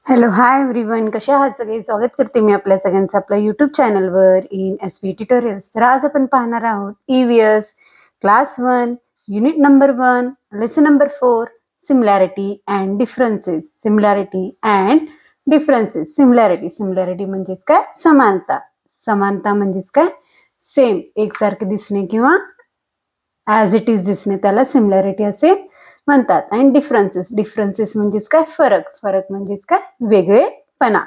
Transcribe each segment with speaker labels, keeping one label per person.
Speaker 1: Hello hi everyone, कशा आहात सगळे? स्वागत करते मी आपल्या सगळ्यांचं आपल्या यूट्यूब चॅनलवर इन एसवी ट्युटोरियल्स. तर आज आपण पाहणार आहोत EVS class 1 unit number 1 lesson number 4 similarity and differences. Similarity and differences. Similarity म्हणजेच काय? समानता. समानता म्हणजेच काय? सेम, एकसारखे दिसणे किंवा ॲज इट इज दिसणे, त्याला सिमिलॅरिटी असे म्हणतात. आणि डिफरन्सेस म्हणजेच काय? फरक म्हणजेच काय? वेगळेपणा.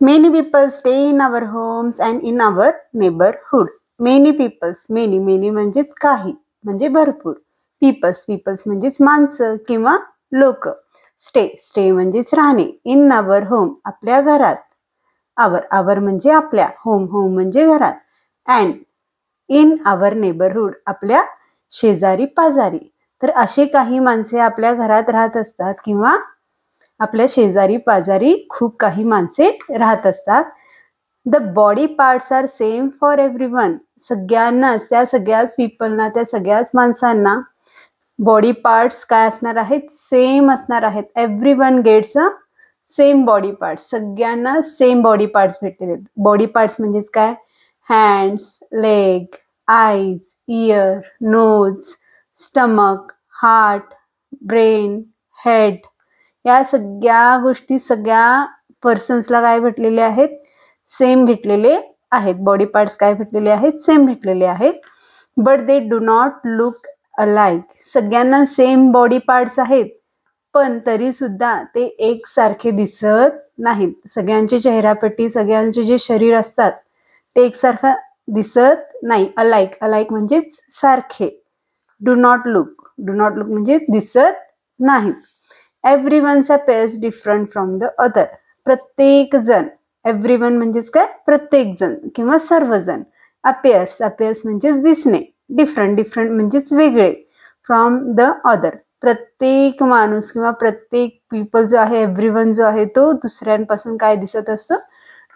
Speaker 1: Many people stay in our homes and in our neighbourhood. Many peoples, many म्हणजेच काही, म्हणजे भरपूर. पीपल्स म्हणजेच माणसं किंवा लोक. स्टे म्हणजेच राहणे. इन आवर होम, आपल्या घरात. आवर म्हणजे आपल्या, होम म्हणजे घरात. अँड इन आवर नेबरहुड, आपल्या शेजारी पाजारी. तर असे काही माणसे आपल्या घरात राहत असतात किंवा आपल्या शेजारी पाजारी खूप काही माणसे राहत असतात. The body parts are same for everyone. सगळ्यांनाच, त्या सगळ्याच पीपलना, त्या सगळ्याच माणसांना बॉडी पार्ट्स काय असणार आहेत? सेम असणार आहेत. Everyone gets a same body parts. सगळ्यांना सेम बॉडी पार्ट्स भेटलेले आहेत. बॉडी पार्ट्स म्हणजेच काय? Hands, leg, eyes, ear, nose, stomach, heart, brain, head. या सगळ्या गोष्टी सगळ्या पर्सन्सला काय भेटलेले आहेत? सेम भेटलेले आहेत. बॉडी पार्ट्स काय भेटलेले आहेत? सेम भेटलेले आहेत. But they do not look alike. सगळ्यांना सेम बॉडी पार्ट्स आहेत, पण तरी सुद्धा ते एकसारखे दिसत नाहीत. सगळ्यांची चेहरापट्टी, सगळ्यांचे जे शरीर असतात ते एकसारखं दिसत नाही. अलाइक म्हणजेच सारखे. डू नॉट लुक म्हणजे दिसत नाही. Everyone's appears different from the other. प्रत्येक जण, एव्हरीवन म्हणजेच काय? प्रत्येक जण किंवा सर्वजण. अपेअर्स म्हणजेच दिसणे. डिफरंट म्हणजेच वेगळे. फ्रॉम द अदर, प्रत्येक माणूस किंवा प्रत्येक पीपल जो आहे, एव्हरीवन जो आहे, तो दुसऱ्यांपासून काय दिसत असतो?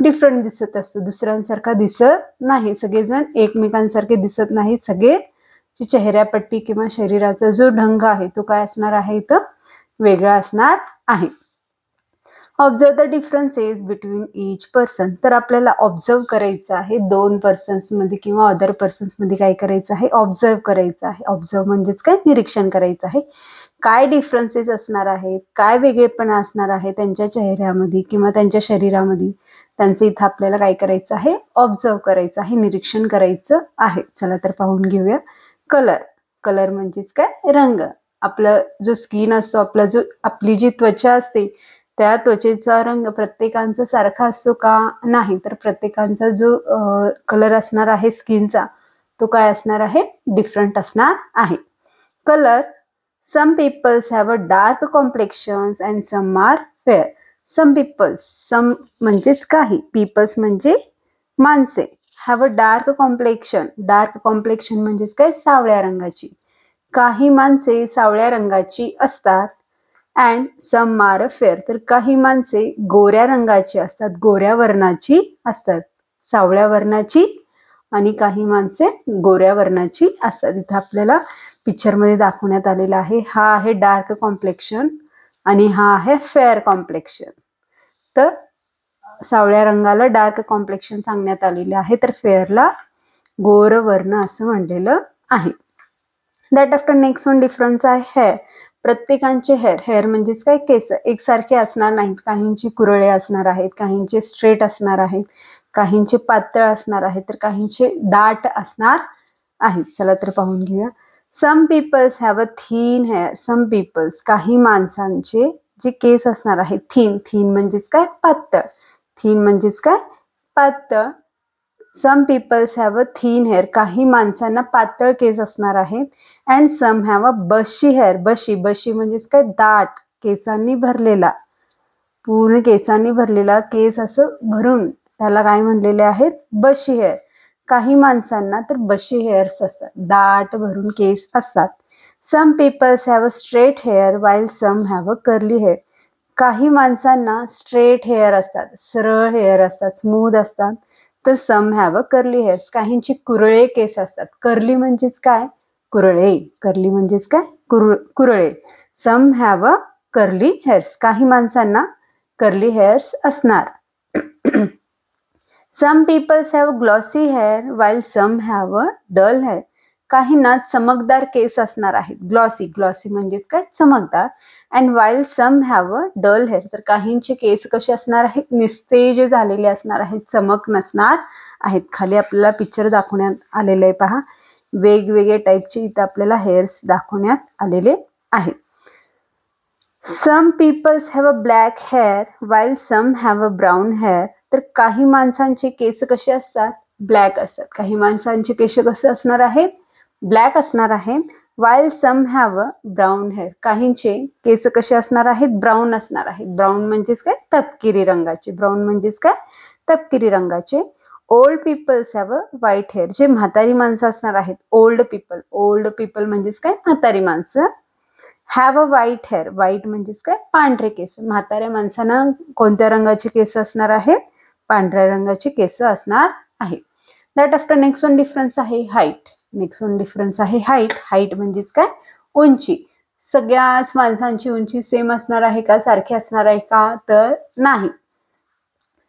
Speaker 1: डिफरंट दिसत असतो. दुसऱ्यांसारखा दिसत नाही. सगळेजण एकमेकांसारखे दिसत नाही. सगळे चेहऱ्यापट्टी किंवा शरीराचा जो ढंग आहे तो काय असणार आहे? तर वेगळा असणार आहे. Observe the differences between each person. तर आपल्याला ऑब्झर्व करायचं आहे दोन पर्सन्समध्ये किंवा अदर पर्सन्समध्ये. काय करायचं आहे? ऑब्झर्व करायचं आहे. ऑब्झर्व म्हणजेच काय? निरीक्षण करायचं आहे. काय डिफरन्सेस असणार आहेत, काय वेगळेपणा असणार आहे त्यांच्या चेहऱ्यामध्ये किंवा त्यांच्या शरीरामध्ये, त्यांचं इथं आपल्याला काय करायचं आहे? ऑब्झर्व करायचं आहे, निरीक्षण करायचं आहे. चला तर पाहून घेऊया. कलर म्हणजेच काय? रंग. आपलं जो स्किन असतो, आपली जी त्वचा असते, त्या त्वचेचा रंग प्रत्येकांचा सारखा असतो का? नाही. तर प्रत्येकांचा जो कलर असणार आहे स्किनचा, तो काय असणार आहे? डिफरंट असणार आहे. Colour. Some peoples have a dark complexions and some are fair. Some म्हणजेच काही, पीपल्स म्हणजे माणसे. हॅव अ डार्क कॉम्प्लेक्शन म्हणजेच काय? सावळ्या रंगाची. काही माणसे सावळ्या रंगाची असतात. And some are fair. तर काही माणसे गोऱ्या रंगाची असतात, गोऱ्या वर्णाची असतात. सावळ्या वर्णाची आणि काही माणसे गोऱ्या वर्णाची असतात. इथं आपल्याला पिक्चरमध्ये दाखवण्यात आलेला आहे. हा आहे डार्क कॉम्प्लेक्शन आणि हा आहे फेअर कॉम्प्लेक्शन. तर सावळ्या रंगाला डार्क कॉम्प्लेक्शन सांगण्यात आलेले आहे, तर फेअरला गोर वर्ण असं म्हणलेलं आहे. That after next one difference आहे हेअर. प्रत्येकांचे हेअर म्हणजेच काय? केस एकसारखे असणार नाहीत. काहींची कुरळे असणार आहेत, काहींचे स्ट्रेट असणार आहेत, काहींचे पातळ असणार आहेत, तर काहींचे दाट असणार आहेत. चला तर पाहून घेऊया. Some peoples have a thin hair. Some peoples, काही माणसांचे जे केस असणार आहेत थिन म्हणजेच काय? पातळ. थिन म्हणजेच काय? पातळ. Some peoples have a thin hair. काही माणसांना पातळ केस असणार आहेत. अँड सम हॅव अ बशी हेअर. बशी म्हणजेच काय? दाट, केसांनी भरलेला, पूर्ण केसांनी भरलेला, केस असं भरून त्याला काय म्हणलेले आहेत? बशी हेअर. काही माणसांना तर बशी हेअर्स असतात, दाट भरून केस असतात. Some peoples have a straight hair while some have a curly hair. काही माणसांना स्ट्रेट हेअर असतात, सरळ हेअर असतात, स्मूथ असतात. तर सम हॅव अ कर्ली हेअर्स. काहींची कुरळे केस असतात. कर्ली म्हणजेच काय? कुरळे. कर्ली म्हणजेच काय? कुरळे. Some have a curly hairs. काही माणसांना कर्ली हेअर्स असणार. Some peoples have glossy hair while some have a dull hair. काहींना चमकदार केस असणार आहेत. ग्लॉसी, ग्लॉसी म्हणजे काय, चमकदार. And while some have a dull hair, तर काहींचे केस कसे असणार आहेत, निस्तेज झालेले असणार आहेत, चमक नसणार आहेत. खाली आपल्याला पिक्चर दाखवण्यात आलेले आहे पहा. वेगवेगळे टाईपचे इथं आपल्याला हेअर्स दाखवण्यात आलेले आहेत. Some peoples have a black hair while some have a brown hair. तर काही माणसांचे केस कसे असतात, ब्लॅक असतात. काही माणसांचे केस कसे असणार आहेत, ब्लॅक असणार आहेत. While some have a brown hair, काहींचे केस कसे असणार आहेत, ब्राऊन असणार आहेत. ब्राऊन म्हणजेच काय, तपकिरी रंगाचे. ब्राऊन म्हणजेच काय, तपकिरी रंगाचे. Old peoples have a white hair, जे म्हातारी माणसं असणार आहेत. ओल्ड पीपल, ओल्ड पीपल म्हणजेच काय, म्हातारी माणसं. Have a white hair, white म्हणजेच काय, पांढरे केस. म्हाताऱ्या माणसांना कोणत्या रंगाचे केस असणार आहेत, पांढऱ्या रंगाचे केस असणार आहेत. That after next one difference आहे हाईट. नेक्स्ट वन डिफरन्स आहे हाईट. हाईट म्हणजेच काय, उंची. सगळ्याच माणसांची उंची सेम असणार आहे का, सारखी असणार आहे का, तर नाही.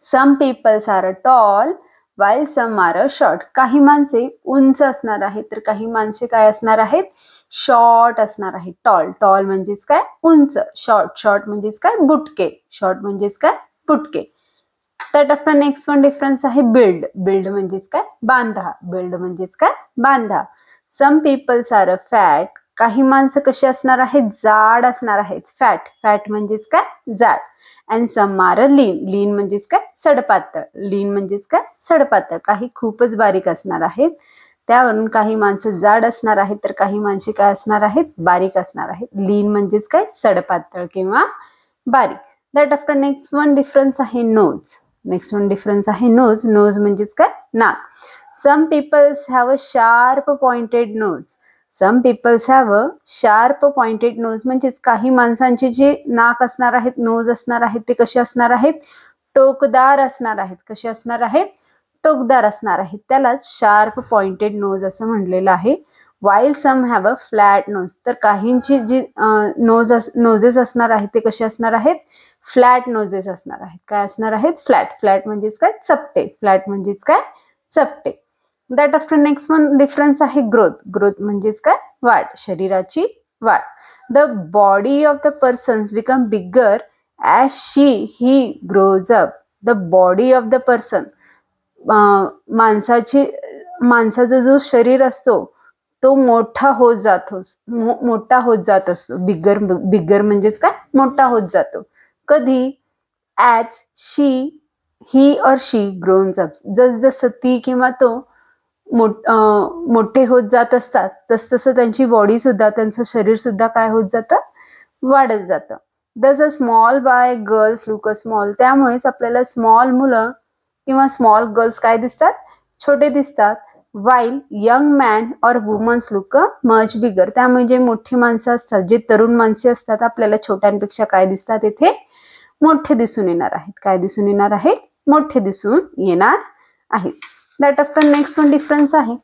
Speaker 1: Some peoples are tall while some are short. काही माणसे उंच असणार आहेत, तर काही माणसे काय असणार आहेत, शॉर्ट असणार आहेत. टॉल, टॉल म्हणजेच काय, उंच. शॉर्ट, शॉर्ट म्हणजेच काय, बुटके. शॉर्ट म्हणजेच काय, बुटके. त्यात आपण नेक्स्ट वन डिफरन्स आहे बिल्ड. बिल्ड म्हणजेच काय, बांधा. बिल्ड म्हणजेच काय, बांधा. सम पीपल्स आर फॅट. काही माणसं कशी असणार आहेत, जाड असणार आहेत. फॅट, फॅट म्हणजेच काय, जाड. अँड सम आर लीन. लीन म्हणजेच काय, सडपातळ. लीन म्हणजेच काय, सडपातळ. काही खूपच बारीक असणार आहेत. त्यावरून काही माणसं जाड असणार आहेत, तर काही माणसे काय असणार आहेत, बारीक असणार आहेत. लीन म्हणजेच काय, सडपातळ किंवा बारीक. That after next one difference आहे नोज. नेक्स्ट वन डिफरन्स आहे नोज. नोज म्हणजेच काय, नाक. Some peoples have a sharp pointed nose. Some peoples have a sharp pointed nose म्हणजेच काही माणसांचे जे नाक असणार आहेत, नोज असणार आहेत, ते कसे असणार आहेत, टोकदार असणार आहेत. कसे असणार आहेत, टोकदार असणार आहेत. त्यालाच शार्प पॉइंटेड नोज असं म्हणलेलं आहे. While some have a flat nose. तर काहींची जी नोजेस असणार आहेत, ते कसे असणार आहेत, फ्लॅट नोजेस असणार आहेत. काय असणार आहेत, फ्लॅट. फ्लॅट म्हणजेच काय, चपटे. फ्लॅट म्हणजेच काय, चपटे. That after next one difference आहे ग्रोथ. ग्रोथ म्हणजेच काय, वाढ, शरीराची वाढ. The body of the persons become bigger as he grows up. The body of the person, माणसाचा जो शरीर असतो तो मोठा होत जात असतो. बिगर, बिगर म्हणजेच काय, मोठा होत जातो. कधी, ॲज ही और शी ग्रोन्स अप. जसजसं ती किंवा तो मोठे होत जात असतात, तसतसं त्यांची बॉडी सुद्धा, त्यांचं शरीर सुद्धा काय होत जातं, वाढत जातं. Thus a small boy girls look a small. त्यामुळेच आपल्याला स्मॉल मुलं किंवा स्मॉल गर्ल्स काय दिसतात, छोटे दिसतात. वाईल यंग मॅन और womans look a much bigger. त्यामुळे जे मोठी माणसं असतात, जे तरुण माणसे असतात, आपल्याला छोट्यांपेक्षा काय दिसतात, इथे मोठे दिसून येणार आहेत. काय दिसून येणार आहेत, मोठे दिसून येणार आहेत. That after next one difference आहे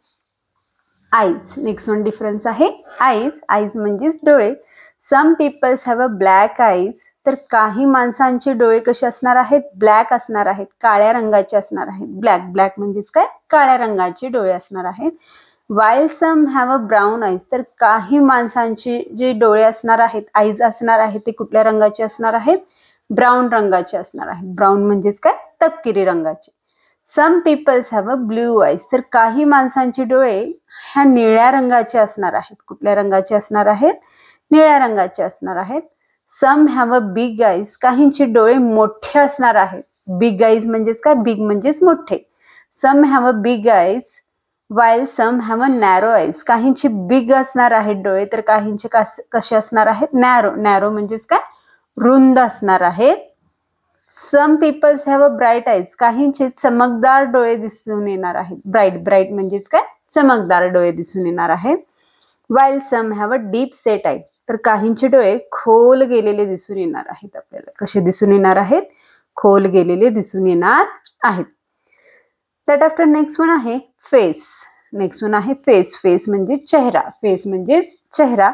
Speaker 1: आईज. नेक्स्ट वन डिफरन्स आहे आईज. आईज म्हणजेच डोळे. Some peoples have a black eyes. तर काही माणसांचे डोळे कसे असणार आहेत, ब्लॅक असणार आहेत, काळ्या रंगाचे असणार आहेत. ब्लॅक, ब्लॅक म्हणजेच काय, काळ्या रंगाचे डोळे असणार आहेत. While some have a brown eyes. तर काही माणसांचे जे डोळे असणार आहेत, आईज असणार आहेत, ते कुठल्या रंगाचे असणार आहेत, ब्राऊन रंगाचे असणार आहेत. ब्राऊन म्हणजेच काय, तपकिरी रंगाचे. Some peoples have a blue eyes. तर काही माणसांचे डोळे ह्या निळ्या रंगाचे असणार आहेत. कुठल्या रंगाचे असणार आहेत, निळ्या रंगाचे असणार आहेत. सम हॅव अ बिग आईज. काहींचे डोळे मोठे असणार आहेत. बिग आईज म्हणजेच काय, बिग म्हणजेच मोठे. Some have a big eyes while some have a narrow eyes. काहींचे बिग असणार आहेत डोळे, तर काहींचे कसे असणार आहेत, नॅरो. नॅरो म्हणजेच काय, रुंद असणार आहेत. Some peoples have a bright eyes. काहींचे चमकदार डोळे दिसून येणार आहेत. ब्राईट, ब्राईट म्हणजेच काय, चमकदार डोळे दिसून येणार आहेत. While some have a deep set eyes. तर काहींचे डोळे खोल गेलेले दिसून येणार आहेत. आपल्याला कसे दिसून येणार आहेत, खोल गेलेले दिसून येणार आहेत. दॅट आफ्टर नेक्स्ट वन आहे फेस. नेक्स्ट वन आहे फेस. फेस म्हणजे चेहरा. फेस म्हणजेच चेहरा.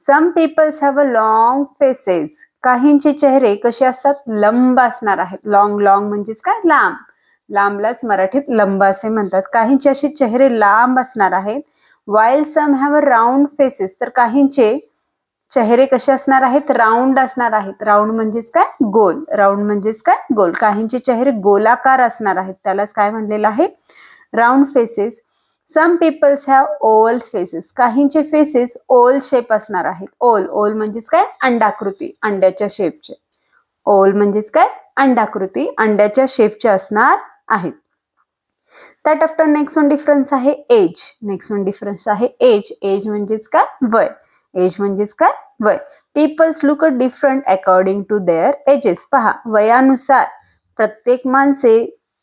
Speaker 1: Some peoples have a long faces. काहींचे चेहरे कसे असतात, लंब असणार आहेत. लॉंग लॉंग म्हणजेच काय, लांब. लांबलाच मराठीत लंब असे म्हणतात. काहींचे असे चेहरे लांब असणार आहेत. while some have a round faces, तर काहींचे चेहरे कसे असणार आहेत, राऊंड असणार आहेत. राऊंड म्हणजेच काय, गोल. राऊंड म्हणजेच काय, गोल. काहींचे चेहरे गोलाकार असणार आहेत, त्यालाच काय म्हणलेलं आहे, round faces. Some peoples have oval faces, काहींचे फेसेस ओवल शेप असणार आहेत. ओल, ओल म्हणजेच काय, अंडाकृती, अंड्याच्या शेपचे. ओल म्हणजेच काय, अंडाकृती, अंड्याच्या शेपचे असणार आहेत. त्यात आफ्टर नेक्स्ट वन डिफरन्स आहे एज. नेक्स्ट वन डिफरन्स आहे एज. एज म्हणजेच काय, वय. एज म्हणजेच काय, वय. Peoples look different according to their ages. पहा, वयानुसार प्रत्येक माणसे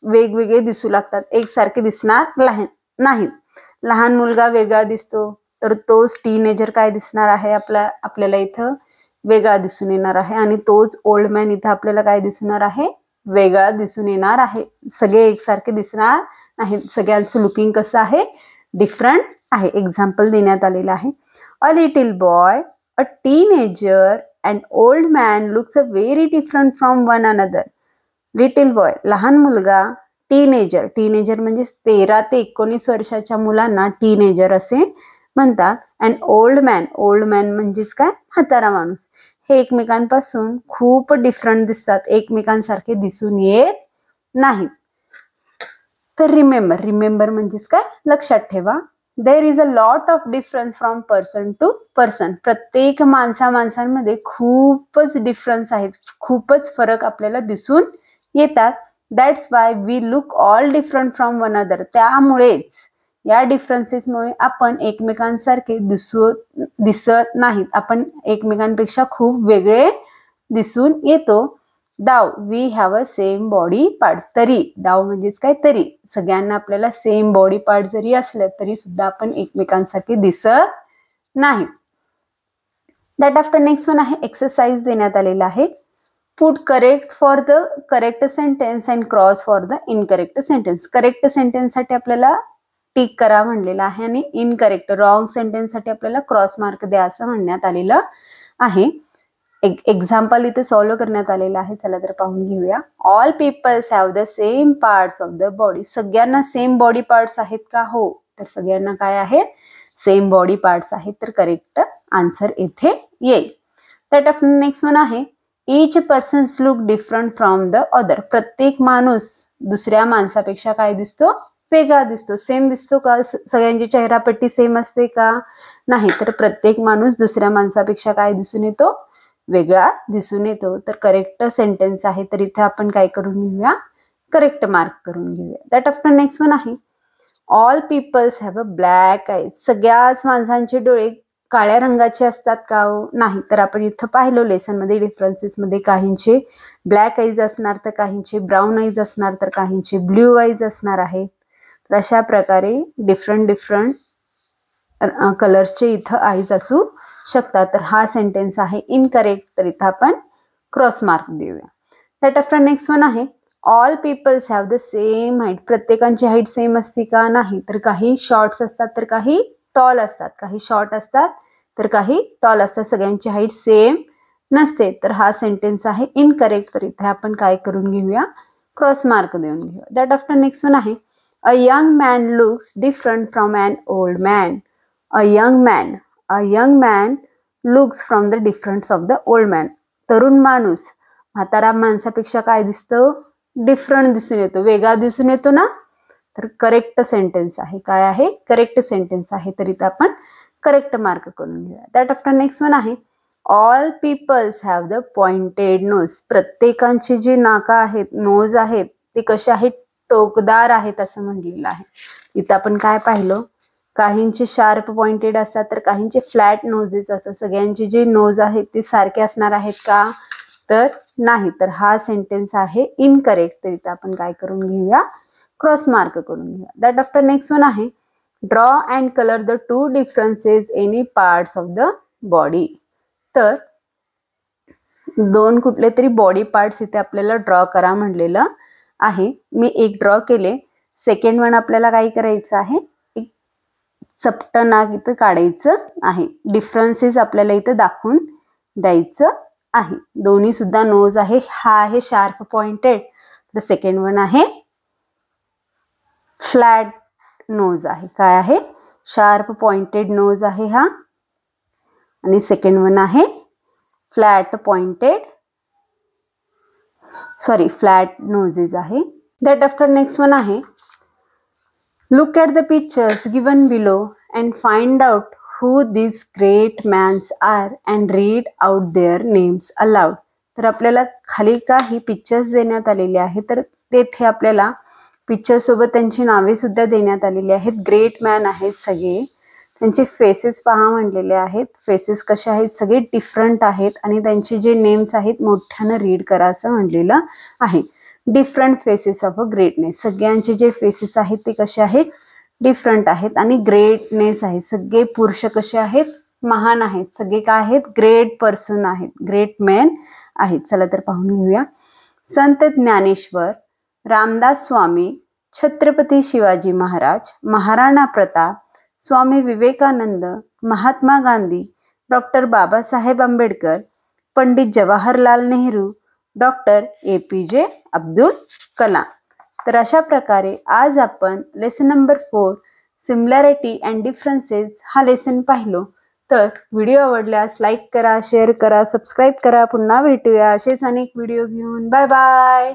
Speaker 1: वेगवेगळे दिसू लागतात, एकसारखे दिसणार नाहीत. लहान मुलगा वेगळा दिसतो, तर तोच टीनेजर काय दिसणार आहे, आपल्याला इथं वेगळा दिसून येणार आहे. आणि तोच ओल्ड मॅन इथं आपल्याला काय दिसणार आहे, वेगळा दिसून येणार आहे. सगळे एकसारखे दिसणार नाही, सगळ्यांचं लुकिंग कसं आहे, डिफरंट आहे. एक्झाम्पल देण्यात आलेलं आहे. A little boy, a teenager and old man looks very different from one another. Little boy, लहान मुलगा. टीनेजर, टीनेजर म्हणजे 13 ते 19 वर्षाच्या मुलांना टीनेजर असे म्हणतात. And old man, old man म्हणजेच काय, म्हातारा माणूस. हे एकमेकांपासून खूप डिफरंट दिसतात, एकमेकांसारखे दिसून येत नाहीत. तर रिमेंबर, रिमेंबर म्हणजेच काय, लक्षात ठेवा. There is a lot of difference from person to person. प्रत्येक माणसांमध्ये खूपच डिफरन्स आहेत, खूपच फरक आपल्याला दिसून येतात. That's why we look all different from one other. त्यामुळेच, या डिफरन्सेसमुळे आपण एकमेकांसारखे दिसत नाहीत, आपण एकमेकांपेक्षा खूप वेगळे दिसून येतो. Though, we have a same body part. तरी, दाव म्हणजेच काय, तरी. सगळ्यांना आपल्याला सेम बॉडी पार्ट जरी असलं तरी सुद्धा आपण एकमेकांसारखे दिसत नाही. दॅट आफ्टर नेक्स्ट वन आहे एक्सरसाइज देण्यात आलेला आहे. Put correct for the correct sentence and cross for the incorrect sentence. Correct सेंटेन्ससाठी आपल्याला टिक करा म्हणलेलं आहे आणि इनकरेक्ट, रॉंग सेंटेन्ससाठी आपल्याला क्रॉस मार्क द्या असं म्हणण्यात आलेलं आहे. एक्झाम्पल इथे सॉल्व्ह करण्यात आलेलं आहे. चला तर पाहून घेऊया. All peoples have the same parts of the body. सगळ्यांना सेम बॉडी पार्ट्स आहेत का, हो. तर सगळ्यांना काय आहेत, सेम बॉडी पार्ट्स आहेत. तर करेक्ट आन्सर इथे येईल. दॅट आफ्टर नेक्स्ट वन आहे each persons look different from the other. प्रत्येक माणूस दुसऱ्या माणसापेक्षा काय दिसतो, वेगळा दिसतो. सेम दिसतो का, सगळ्यांची चेहरापट्टी सेम असते का, नाही. तर प्रत्येक माणूस दुसऱ्या माणसापेक्षा काय दिसून येतो, वेगळा दिसून येतो. तर करेक्ट सेंटेन्स आहे, तर इथे आपण काय करून घेऊया, करेक्ट मार्क करून घेऊया. दॅट आफ्टर नेक्स्ट वन आहे all peoples have a black eyes. सगळ्याच माणसांचे डोळे काळ्या रंगाचे असतात का, नाही. तर आपण इथं पाहिलो लेसनमध्ये डिफरन्सेसमध्ये, काहींचे ब्लॅक आईज असणार, तर काहींचे ब्राऊन आईज असणार, तर काहींचे ब्ल्यू आईज असणार आहे. तर अशा प्रकारे डिफरंट कलरचे इथं आईज असू शकतात. तर हा सेंटेन्स आहे इनकरेक्ट, तर इथं आपण क्रॉस मार्क देऊया. दॅट आफ्टर नेक्स्ट वन आहे all peoples have the same height. प्रत्येकांची हाईट सेम असते का, नाही. तर काही शॉर्ट्स असतात, तर काही टॉल असतात. काही शॉर्ट असतात, तर काही टॉल असतात. सगळ्यांची हाईट सेम नसते. तर हा सेंटेन्स आहे इनकरेक्ट, तर इथे आपण काय करून घेऊया, क्रॉस मार्क देऊन घेऊया. दॅट आफ्टर नेक्स्ट वन आहे a young man looks different from an old man. A young man looks from the difference of the old man. तरुण माणूस म्हातारा माणसापेक्षा काय दिसतो, डिफरंट दिसून येतो, वेगळा दिसून येतो ना. तर करेक्ट सेंटेन्स आहे, काय आहे, करेक्ट सेंटेन्स आहे. तर इथं आपण करेक्ट मार्क करून घेऊया. दॅट आफ्टर नेक्स्ट वन आहे all peoples have the pointed nose. प्रत्येकांची जी नाका आहेत, नोज आहेत, ते कसे आहेत, टोकदार आहेत असं म्हणलेलं आहे. इथं आपण काय पाहिलं, काहींचे शार्प पॉइंटेड असतात, तर काहींचे फ्लॅट नोजेस असतात. सगळ्यांची जी नोज आहेत ते सारखे असणार आहेत का, तर नाही. तर हा सेंटेन्स आहे इनकरेक्ट, तर इथं आपण काय करून घेऊया, क्रॉस मार्क करून घेऊया. दॅट आफ्टर नेक्स्ट वन आहे draw and colour the two differences any parts of the body. तर दोन कुठले तरी बॉडी पार्ट्स इथे आपल्याला ड्रॉ करा म्हणलेलं आहे. मी एक ड्रॉ केले. सेकंड वन आपल्याला काय करायचं आहे, एक चपटं नाक इथं काढायचं आहे. डिफरन्सेस आपल्याला इथं दाखवून द्यायचं आहे, दोन्ही सुद्धा नोज आहे. हा आहे शार्प पॉइंटेड, तर सेकंड वन आहे फ्लॅट नोज आहे. काय आहे? शार्प पॉइंटेड नोज आहे हा, आणि सेकंड वन आहे फ्लॅट पॉइंटेड फ्लॅट नोजेस आहे. दॅट आफ्टर नेक्स्ट वन आहे look at the pictures given below and find out who these great mans are and read out their names aloud. तर आपल्याला खाली काही पिक्चर्स देण्यात आलेले आहेत, तर तेथे आपल्याला पिक्चर सोबत त्यांची नावे सुद्धा देण्यात आलेली आहेत. ग्रेट मॅन आहेत सगळे, त्यांचे फेसेस पहा म्हणलेले आहेत. फेसेस कसे आहेत? सगळे डिफरंट आहेत, आणि त्यांचे जे नेम्स आहेत मोठ्यानं रीड करा असं म्हणलेलं आहे. Different faces of a greatness, सगळ्यांचे जे फेसेस आहेत ते कसे आहेत? डिफरंट आहेत, आणि ग्रेटनेस आहे. सगळे पुरुष कसे आहेत? महान आहेत. सगळे काय आहेत? ग्रेट पर्सन आहेत, ग्रेट मॅन आहेत. चला तर पाहून घेऊया. Sant Dnyaneshwar, Ramdas Swami, Chhatrapati Shivaji Maharaj, Maharana Pratap, Swami Vivekananda, Mahatma Gandhi, doctor Babasaheb Ambedkar, Pandit Jawaharlal Nehru, doctor APJ Abdul Kalam. तर अशा प्रकारे आज आपण lesson number 4 similarity and differences हा लेसन पाहिलो. तर व्हिडिओ आवडल्यास लाईक करा, शेअर करा, सबस्क्राईब करा. पुन्हा भेटूया असेच अनेक व्हिडिओ घेऊन. Bye bye.